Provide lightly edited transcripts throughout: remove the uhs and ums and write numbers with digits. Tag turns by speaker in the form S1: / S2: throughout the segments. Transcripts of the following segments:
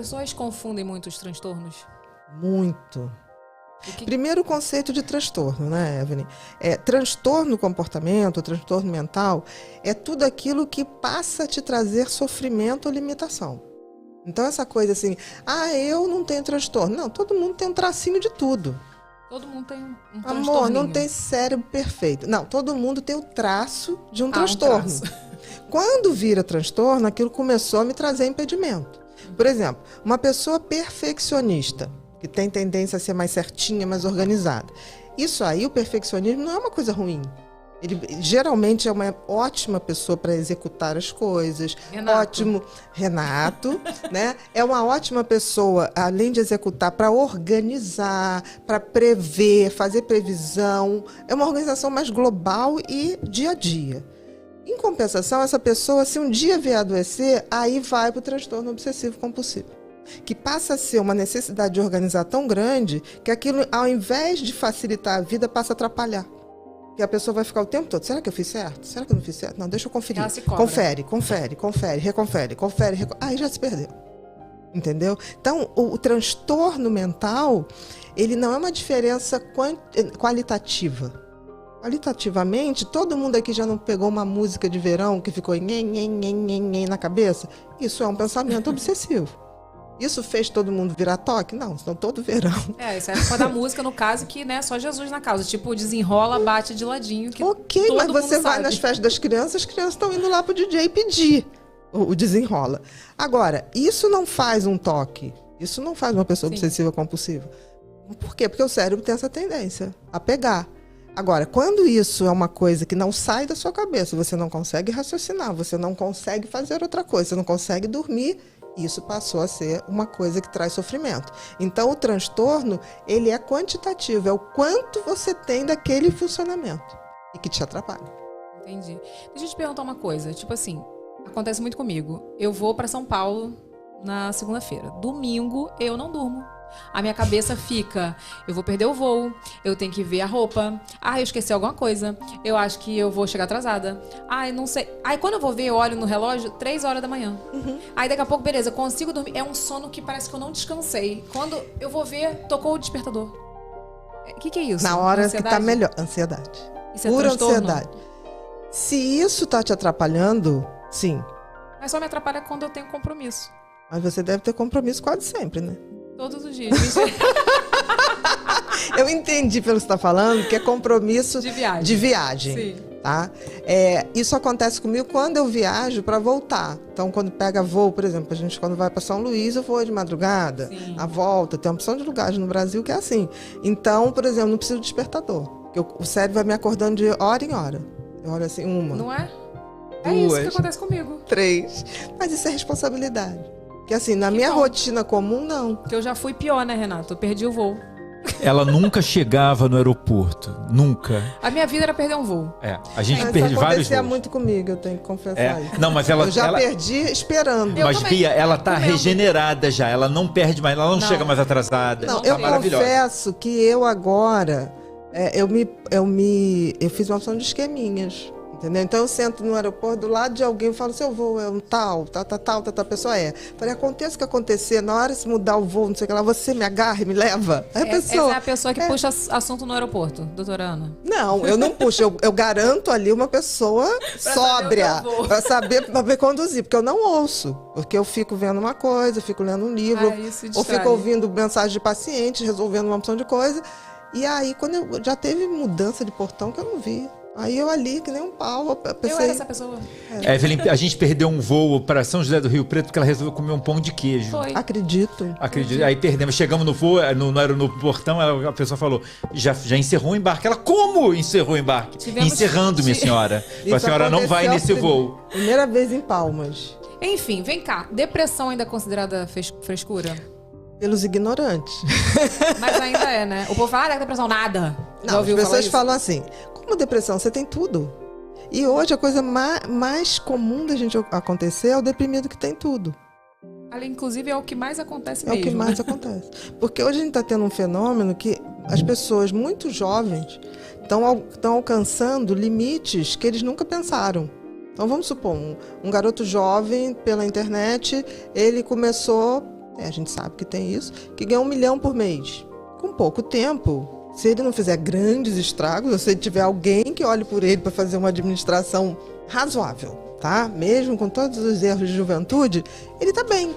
S1: Pessoas confundem muito os transtornos?
S2: Muito. Primeiro, o conceito de transtorno, né, Evelyn? Transtorno comportamento, transtorno mental, é tudo aquilo que passa a te trazer sofrimento ou limitação. Então, essa coisa assim, eu não tenho transtorno. Não, todo mundo tem um tracinho de tudo.
S1: Todo mundo tem um
S2: transtorno. Amor, não tem cérebro perfeito. Não, todo mundo tem o traço de um transtorno.
S1: Um traço.
S2: Quando vira transtorno, aquilo começou a me trazer impedimento. Por exemplo, uma pessoa perfeccionista, que tem tendência a ser mais certinha, mais organizada. Isso aí, o perfeccionismo, não é uma coisa ruim. Ele geralmente é uma ótima pessoa para executar as coisas. Renato, né? É uma ótima pessoa, além de executar, para organizar, para prever, fazer previsão. É uma organização mais global e dia a dia. Em compensação, essa pessoa, se um dia vier adoecer, aí vai para o transtorno obsessivo compulsivo, que passa a ser uma necessidade de organizar tão grande que aquilo, ao invés de facilitar a vida, passa a atrapalhar. Que a pessoa vai ficar o tempo todo, será que eu fiz certo? Será que eu não fiz certo? Não, deixa eu conferir. Confere, reconfere. Aí já se perdeu. Entendeu? Então, o transtorno mental, ele não é uma diferença qualitativa. Qualitativamente, todo mundo aqui já não pegou uma música de verão que ficou nhen na cabeça? Isso é um pensamento obsessivo. Isso fez todo mundo virar toque? Não, senão todo verão.
S1: Isso é a da música, no caso, que né, só Jesus na causa. Tipo, desenrola, bate de ladinho. Que
S2: ok,
S1: todo
S2: mas você
S1: mundo
S2: vai
S1: sabe.
S2: nas festas das crianças, as crianças estão indo lá pro DJ pedir o desenrola. Agora, isso não faz um toque. Isso não faz uma pessoa obsessiva compulsiva. Por quê? Porque o cérebro tem essa tendência a pegar. Agora, quando isso é uma coisa que não sai da sua cabeça, você não consegue raciocinar, você não consegue fazer outra coisa, você não consegue dormir, isso passou a ser uma coisa que traz sofrimento. Então, o transtorno, ele é quantitativo, é o quanto você tem daquele funcionamento e que te atrapalha.
S1: Entendi. Deixa eu te perguntar uma coisa. Tipo assim, acontece muito comigo. Eu vou para São Paulo na segunda-feira. Domingo, eu não durmo. A minha cabeça fica, eu vou perder o voo, eu tenho que ver a roupa, eu esqueci alguma coisa, eu acho que eu vou chegar atrasada, não sei. Aí quando eu vou ver, eu olho no relógio, 3 horas da manhã. Aí daqui a pouco, beleza, eu consigo dormir. É um sono que parece que eu não descansei. Quando eu vou ver, tocou o despertador. O que é isso?
S2: Na hora que tá melhor. Ansiedade.
S1: Isso é
S2: pura
S1: transtorno?
S2: Ansiedade. Se isso tá te atrapalhando, sim.
S1: Mas só me atrapalha quando eu tenho compromisso.
S2: Mas você deve ter compromisso quase sempre, né?
S1: Todos os dias.
S2: Eu entendi pelo que você está falando, que é compromisso de viagem.
S1: Sim.
S2: Tá? Isso acontece comigo quando eu viajo para voltar. Então, quando pega voo, por exemplo, a gente quando vai para São Luís, eu vou de madrugada, a volta. Tem uma opção de lugares no Brasil que é assim. Então, por exemplo, não preciso de despertador. Porque o cérebro vai me acordando de hora em hora. Eu olho assim, uma.
S1: Não é?
S2: Duas,
S1: isso que acontece comigo.
S2: 3. Mas isso é responsabilidade. Porque assim, na minha rotina comum, não.
S1: Porque eu já fui pior, né, Renato? Eu perdi o voo.
S3: Ela nunca chegava no aeroporto. Nunca.
S1: A minha vida era perder um voo.
S3: A gente perde vários voos.
S2: Acontecia muito comigo, eu tenho que confessar isso.
S3: Não, mas eu
S2: já perdi esperando.
S3: Mas Bia, ela tá regenerada já. Ela não perde mais, ela não chega mais atrasada.
S2: Não, eu confesso que eu agora, eu fiz uma opção de esqueminhas. Entendeu? Então eu sento no aeroporto do lado de alguém e falo, seu voo é um tal, a pessoa é. Falei, aconteça o que acontecer, na hora de mudar o voo, não sei o que lá, você me agarra e me leva. Aí
S1: essa é a pessoa que puxa assunto no aeroporto, doutora Ana.
S2: Não, eu não puxo, eu garanto ali uma pessoa sóbria, para saber conduzir, porque eu não ouço, porque eu fico vendo uma coisa, fico lendo um livro, ou fico ouvindo mensagem de paciente, resolvendo uma opção de coisa, e aí quando já teve mudança de portão que eu não vi. Aí eu ali, que nem um pau, eu pensei...
S1: Eu era essa pessoa.
S3: Evelyn, a gente perdeu um voo para São José do Rio Preto porque ela resolveu comer um pão de queijo.
S1: Foi.
S2: Acredito.
S3: Aí perdemos. Chegamos no voo, no portão, a pessoa falou, já encerrou o embarque. Ela, como encerrou o embarque? Encerrando, minha senhora. A senhora não vai nesse voo.
S2: Primeira vez em Palmas.
S1: Enfim, vem cá. Depressão ainda é considerada frescura?
S2: Pelos ignorantes.
S1: Mas ainda é, né? O povo fala, depressão, nada.
S2: Não, as pessoas falam assim, como depressão? Você tem tudo. E hoje a coisa mais comum da gente acontecer é o deprimido que tem tudo.
S1: Ali, inclusive, é o que mais acontece mesmo.
S2: É o que mais acontece. Porque hoje a gente está tendo um fenômeno que as pessoas muito jovens estão alcançando limites que eles nunca pensaram. Então vamos supor, um garoto jovem pela internet, ele começou a gente sabe que tem isso, que ganha 1 milhão por mês. Com pouco tempo, se ele não fizer grandes estragos, ou se ele tiver alguém que olhe por ele para fazer uma administração razoável, tá? Mesmo com todos os erros de juventude, ele tá bem.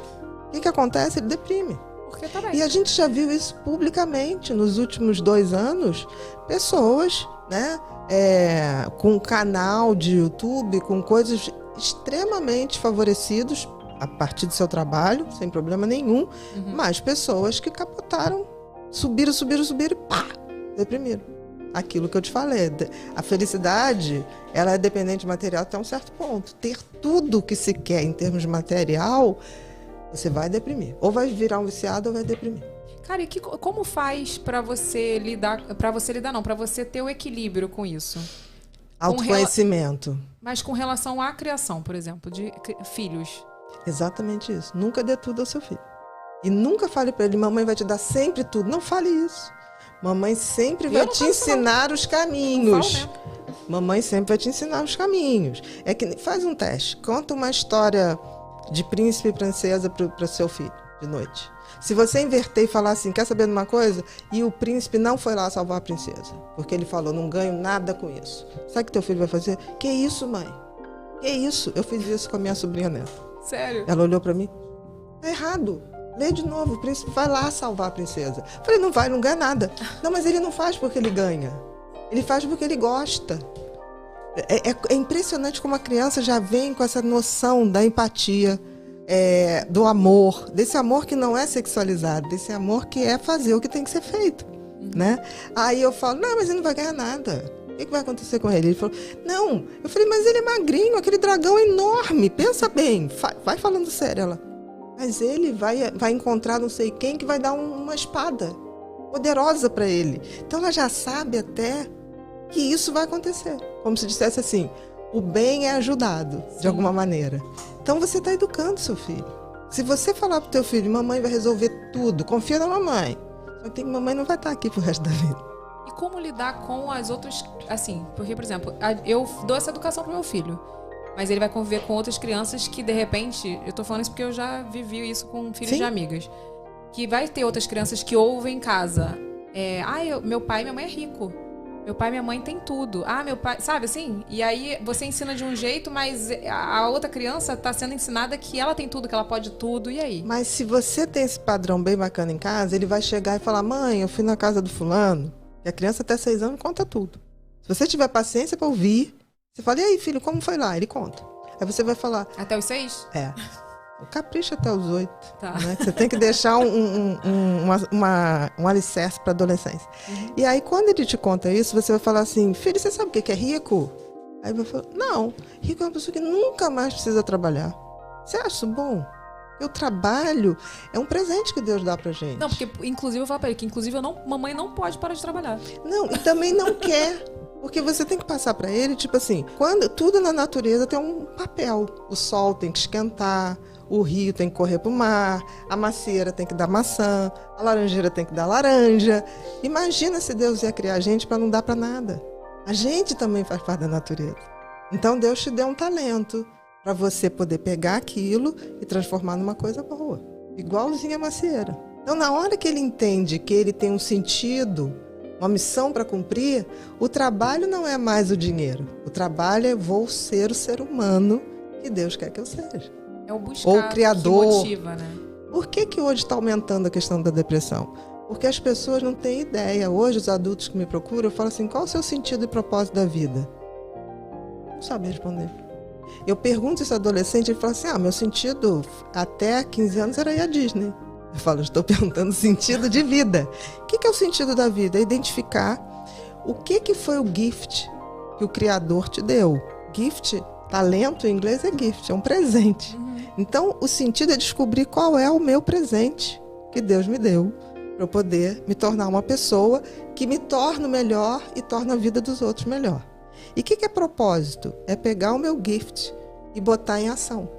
S2: O que acontece? Ele deprime.
S1: Porque tá bem.
S2: E a gente já viu isso publicamente nos últimos 2 anos. Pessoas, né, com canal de YouTube, com coisas extremamente favorecidos a partir do seu trabalho, sem problema nenhum, mas pessoas que capotaram, subiram e pá, deprimiram. Aquilo que eu te falei, a felicidade, ela é dependente de material até um certo ponto. Ter tudo o que se quer em termos de material, você vai deprimir. Ou vai virar um viciado ou vai deprimir.
S1: Cara, e como faz pra você lidar, pra você ter o equilíbrio com isso?
S2: Autoconhecimento.
S1: Mas com relação à criação, por exemplo, de filhos.
S2: Exatamente isso. Nunca dê tudo ao seu filho. E nunca fale pra ele, mamãe vai te dar sempre tudo. Não fale isso. Mamãe sempre vai te ensinar os caminhos. Mamãe sempre vai te ensinar os caminhos. É que faz um teste. Conta uma história de príncipe e princesa para seu filho de noite. Se você inverter e falar assim, quer saber de uma coisa? E o príncipe não foi lá salvar a princesa, porque ele falou, não ganho nada com isso. Sabe o que teu filho vai fazer? Que isso, mãe? Que isso? Eu fiz isso com a minha sobrinha neta.
S1: Sério?
S2: Ela olhou para mim. Tá errado. Lê de novo, o príncipe vai lá salvar a princesa. Falei, não vai, não ganha nada. Não, mas ele não faz porque ele ganha. Ele faz porque ele gosta. É impressionante como a criança já vem com essa noção da empatia, do amor, desse amor que não é sexualizado, desse amor que é fazer o que tem que ser feito, né? Aí eu falo, não, mas ele não vai ganhar nada. O que vai acontecer com ele? Ele falou, não. Eu falei, mas ele é magrinho, aquele dragão é enorme, pensa bem, vai falando sério. Ela, mas ele vai encontrar não sei quem que vai dar uma espada poderosa para ele. Então ela já sabe até que isso vai acontecer. Como se dissesse assim, o bem é ajudado, de alguma maneira. Então você está educando seu filho. Se você falar pro teu filho, mamãe vai resolver tudo, confia na mamãe. Só que mamãe não vai estar aqui pro resto da vida.
S1: E como lidar com as outras, assim, porque, por exemplo, eu dou essa educação pro meu filho, mas ele vai conviver com outras crianças que, de repente, eu tô falando isso porque eu já vivi isso com filhos de amigas, que vai ter outras crianças que ouvem em casa, meu pai e minha mãe é rico. Meu pai e minha mãe tem tudo. Meu pai... Sabe assim? E aí você ensina de um jeito, mas a outra criança tá sendo ensinada que ela tem tudo, que ela pode tudo. E aí?
S2: Mas se você tem esse padrão bem bacana em casa, ele vai chegar e falar, mãe, eu fui na casa do fulano. E a criança até 6 anos conta tudo. Se você tiver paciência para ouvir, você fala, e aí, filho, como foi lá? Ele conta. Aí você vai falar...
S1: Até os 6?
S2: Capricha até os 8.
S1: Tá.
S2: Né? Você tem que deixar um alicerce para adolescência. E aí, quando ele te conta isso, você vai falar assim, filho, você sabe o que é rico? Aí vai falar, não, rico é uma pessoa que nunca mais precisa trabalhar. Você acha isso bom? O trabalho é um presente que Deus dá pra gente.
S1: Não, porque, inclusive, eu falo pra ele que, inclusive, mamãe não pode parar de trabalhar.
S2: Não, e também não quer. Porque você tem que passar para ele, tipo assim, quando tudo na natureza tem um papel. O sol tem que esquentar, o rio tem que correr pro mar, a macieira tem que dar maçã, a laranjeira tem que dar laranja. Imagina se Deus ia criar a gente para não dar para nada. A gente também faz parte da natureza. Então Deus te deu um talento para você poder pegar aquilo e transformar numa coisa boa. Igualzinho a macieira. Então, na hora que ele entende que ele tem um sentido, uma missão para cumprir, o trabalho não é mais o dinheiro. O trabalho é vou ser o ser humano que Deus quer que eu seja.
S1: É o buscar,
S2: ou o criador.
S1: Que motiva, né?
S2: Por que hoje está aumentando a questão da depressão? Porque as pessoas não têm ideia. Hoje, os adultos que me procuram, eu falo assim, qual o seu sentido e propósito da vida? Não sabe responder. Eu pergunto isso ao adolescente, ele fala assim, meu sentido até 15 anos era ir à Disney. Eu falo, estou perguntando o sentido de vida. O que é o sentido da vida? É identificar o que foi o gift que o Criador te deu. Gift, talento em inglês é gift, é um presente. Então, o sentido é descobrir qual é o meu presente que Deus me deu para eu poder me tornar uma pessoa que me torna melhor e torna a vida dos outros melhor. E o que é propósito? É pegar o meu gift e botar em ação.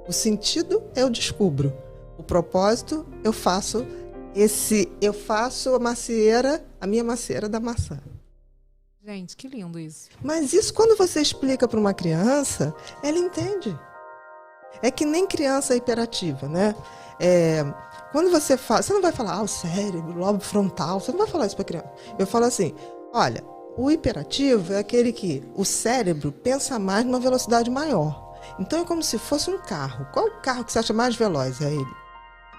S2: O sentido eu descubro. O propósito eu faço a minha macieira da maçã.
S1: Gente, que lindo isso.
S2: Mas isso quando você explica para uma criança, ela entende. É que nem criança hiperativa, né? Quando você fala, você não vai falar, o cérebro, o lobo frontal, você não vai falar isso para criança. Eu falo assim, olha, o hiperativo é aquele que o cérebro pensa mais numa velocidade maior. Então é como se fosse um carro. Qual o carro que você acha mais veloz? É ele.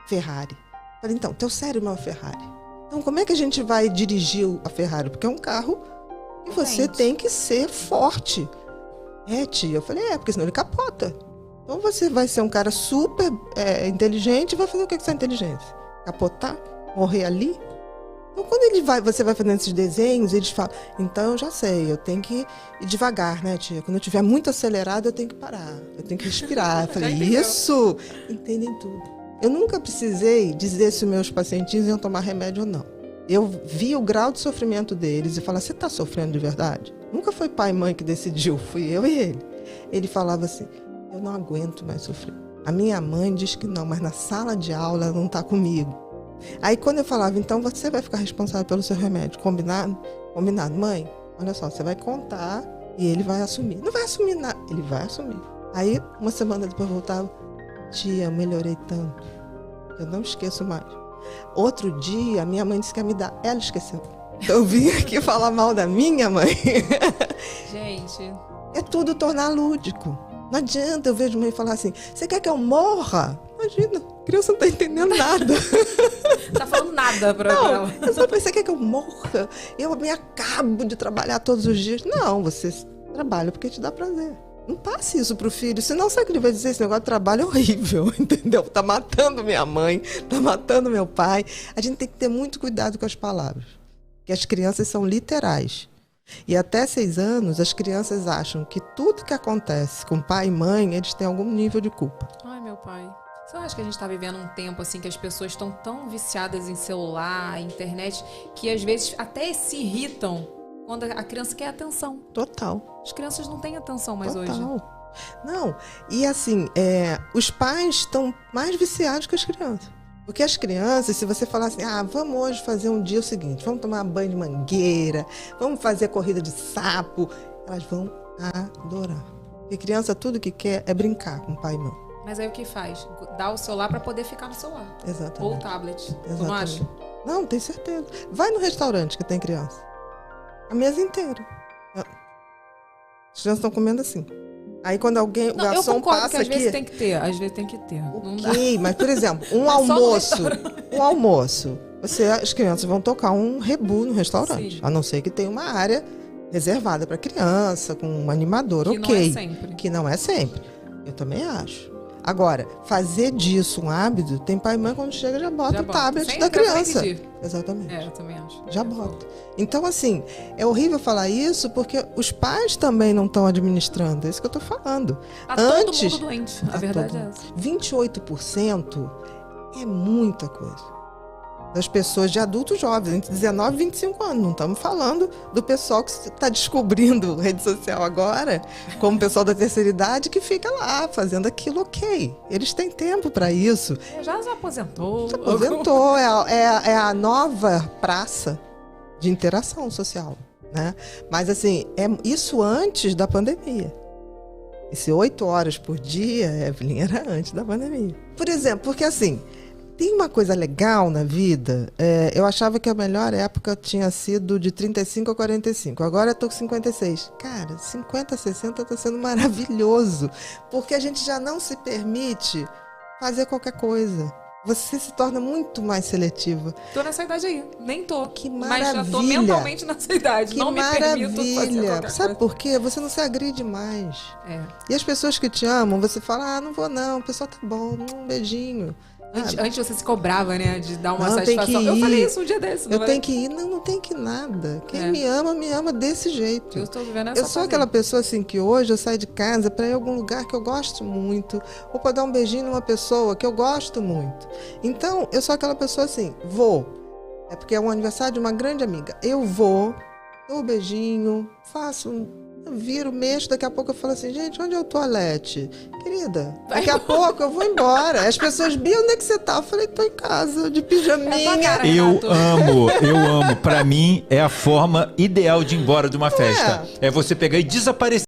S2: Ferrari. Eu falei, então, teu cérebro é uma Ferrari. Então como é que a gente vai dirigir a Ferrari? Porque é um carro que você tem que ser forte. Tia, eu falei, porque senão ele capota. Então você vai ser um cara super inteligente e vai fazer o que com essa inteligência? Capotar? Morrer ali? Então quando você vai fazendo esses desenhos, eles falam, então eu já sei, eu tenho que ir devagar, né, tia? Quando eu estiver muito acelerado, eu tenho que parar, eu tenho que respirar. Eu falei, isso! Entendem tudo. Eu nunca precisei dizer se os meus pacientes iam tomar remédio ou não. Eu vi o grau de sofrimento deles e falava, você está sofrendo de verdade? Nunca foi pai e mãe que decidiu, fui eu e ele. Ele falava assim, eu não aguento mais sofrer. A minha mãe diz que não, mas na sala de aula ela não está comigo. Aí quando eu falava, então você vai ficar responsável pelo seu remédio, combinado? Combinado. Mãe, olha só, você vai contar e ele vai assumir. Não vai assumir nada, ele vai assumir. Aí uma semana depois eu voltava, tia, eu melhorei tanto, eu não esqueço mais. Outro dia, minha mãe disse que ia me dar, ela esqueceu. Eu vim aqui falar mal da minha mãe.
S1: Gente...
S2: É tudo tornar lúdico. Não adianta eu vejo mãe falar assim, você quer que eu morra? Imagina, a criança não tá entendendo nada.
S1: Não tá falando nada pra ela.
S2: Eu só pensei, você quer que eu morra? Eu me acabo de trabalhar todos os dias. Não, você trabalha porque te dá prazer. Não passe isso pro filho, senão sabe que ele vai dizer, esse negócio de trabalho é horrível, entendeu? Tá matando minha mãe, tá matando meu pai. A gente tem que ter muito cuidado com as palavras, porque as crianças são literais. E até 6 anos, as crianças acham que tudo que acontece com pai e mãe, eles têm algum nível de culpa.
S1: Ai, meu pai. Você acha que a gente está vivendo um tempo assim que as pessoas estão tão viciadas em celular, internet, que às vezes até se irritam quando a criança quer atenção?
S2: Total.
S1: As crianças não têm atenção mais
S2: Total.
S1: hoje.
S2: Não, e assim, os pais estão mais viciados que as crianças. Porque as crianças, se você falar assim, vamos hoje fazer um dia o seguinte, vamos tomar banho de mangueira, vamos fazer corrida de sapo, elas vão adorar. Porque criança tudo que quer é brincar com o pai e mãe.
S1: Mas aí o que faz? Dá o celular para poder ficar no celular.
S2: Exatamente.
S1: Ou o tablet.
S2: Exatamente.
S1: Tu não acha?
S2: Não, tenho certeza. Vai no restaurante que tem criança. A mesa inteira. As crianças estão comendo assim. Aí quando o garçom passa
S1: que às
S2: aqui...
S1: vezes tem que ter, às vezes tem que ter.
S2: Ok, mas por exemplo, um almoço, as crianças vão tocar um rebu no restaurante. Sim. A não ser que tenha uma área reservada para criança, com um animador,
S1: que
S2: ok.
S1: Não é sempre.
S2: Que não é sempre. Eu também acho. Agora, fazer disso um hábito, tem pai e mãe quando chega já bota o tablet da criança. Exatamente.
S1: Eu também acho.
S2: Já bota. Então, assim, é horrível falar isso porque os pais também não estão administrando. É isso que eu estou falando.
S1: Todo mundo doente. A verdade é essa.
S2: 28% é muita coisa. Das pessoas de adultos jovens, entre 19 e 25 anos. Não estamos falando do pessoal que está descobrindo rede social agora, como o pessoal da terceira idade que fica lá fazendo aquilo, ok. Eles têm tempo para isso.
S1: Já se aposentou.
S2: Se aposentou. É a nova praça de interação social, né? Mas assim, isso antes da pandemia. Esse 8 horas por dia, Evelyn, era antes da pandemia. Por exemplo, porque assim... Tem uma coisa legal na vida, eu achava que a melhor época tinha sido de 35 a 45, agora eu tô com 56. Cara, 50 a 60 tá sendo maravilhoso, porque a gente já não se permite fazer qualquer coisa. Você se torna muito mais seletiva.
S1: Tô nessa idade aí, nem tô.
S2: Que maravilha.
S1: Mas já tô mentalmente nessa idade,
S2: que
S1: não me permito fazer qualquer
S2: Sabe
S1: coisa.
S2: por quê? Você não se agride mais. E as pessoas que te amam, você fala, não vou não, o pessoal tá bom, um beijinho.
S1: Antes você se cobrava, né? De dar uma satisfação. Eu falei isso um dia desse.
S2: Eu tenho que ir. Não tem que ir nada. Quem me ama desse jeito.
S1: Eu estou vivendo essa
S2: Eu sou aquela pessoa assim que hoje eu saio de casa para ir a algum lugar que eu gosto muito. Ou para dar um beijinho numa pessoa que eu gosto muito. Então, eu sou aquela pessoa assim, vou. É porque é um aniversário de uma grande amiga. Eu vou, dou um beijinho, viro, mexo, daqui a pouco eu falo assim, gente, onde é o toalete? Querida, daqui a pouco eu vou embora. As pessoas, Bia, onde é que você tá? Eu falei, tô em casa, de pijaminha.
S3: Eu amo. Pra mim, é a forma ideal de ir embora de uma festa. É você pegar e desaparecer.